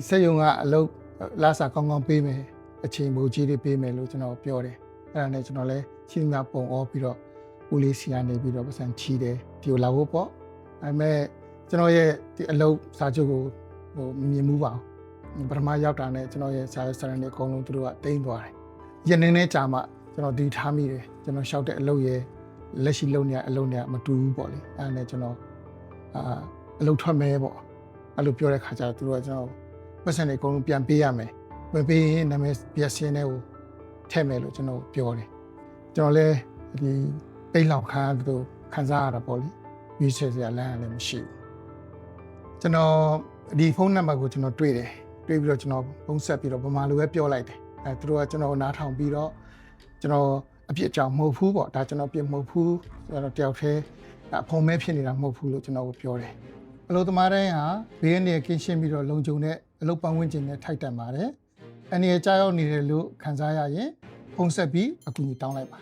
စက်ရုံကအလုပ်လာစာကောင်းကောင်းပေးမယ်အချိန်မိုးကြီးတွေပေးမယ်လို့ကျွန်တော်ပြောတယ်အဲ့ဒါနဲ့ကျွန်တော်လည်းချင်းများပုံအောပြီးတော့ဦးလေးစီကနေပြီးတော့ပတ်စံချီတယ်ဒီကိုလာဖို့ပေါ့ဒါပေမဲ့ကျွန်တော်ရဲ့ဒီအလုပ်စာချုပ်ကိုမမြင်ဘူးပါဘူးပထမရောက်တာနဲ့ကျွန်တော်ရဲ့စာရွက်စာတမ်းတွေအကုန်လုံးသူတို့ကတိမ့်သွားတယ်ရနေနဲ့ကြာမှကျွန်တော်ဒီထားမိတယ်ကျွန်တော်လျှောက်တဲ့အလုပ်ရဲ့လက်ရှိလုပ်နေတဲ့အလုပ်နဲ့မတူဘူးပေါ့လေအဲ့ဒါနဲ့ကျွန်တော်အလုပ်ထွက်မယ်ပေါ့အဲ့လိုပြောတဲ့ခါကျတော့သူတို့ကကျွန်တော်ပတ်စံတွေအကုန်လုံးပြန်ပေးရမယ်ဝင်ပေးရင်နာမည်ပြစင်းတွေကိုထည့်မယ်လို့ကျွန်တော်ပြောတယ်ကျွန်တော်လည်းဒီပိတ်လောက်ခါသူခံစားရတာပေါ့လေရွေးချယ်စရာလမ်းလည်းမရှိဘူးကျွန်တော်ဒီဖုန်းနံပါတ်ကိုကျွန်တော်တွေ့တယ်တွေ့ပြီးတော့ကျွန်တော်ဖုန်းဆက်ပြီးတော့ဗမာလိုပဲပြောလိုက်တယ်အဲသူတို့ကကျွန်တော်နားထောင်ပြီးတော့ကျွန်တော်အပြစ်အကြောင်းမဟုတ်ဘူးပေါ့ဒါကျွန်တော်ပြစ်မဟုတ်ဘူးကျွန်တော်တယောက်တည်းအဖုံမဲဖြစ်နေတာမဟုတ်ဘူးလို့ကျွန်တော်ကိုပြောတယ်အလုပ်သမားတိုင်းဟာဘေးကနေကင်းရှင်းပြီးတော့လုံခြုံတဲ့အလုပ်ပတ်ဝန်းကျင်နဲ့ထိုက်တန်ပါတယ်အနေနဲ့ကြားရောက်နေတယ်လို့ခံစားရရင်ဖုန်းဆက်ပြီးအကူအညီတောင်းလိုက်ပါ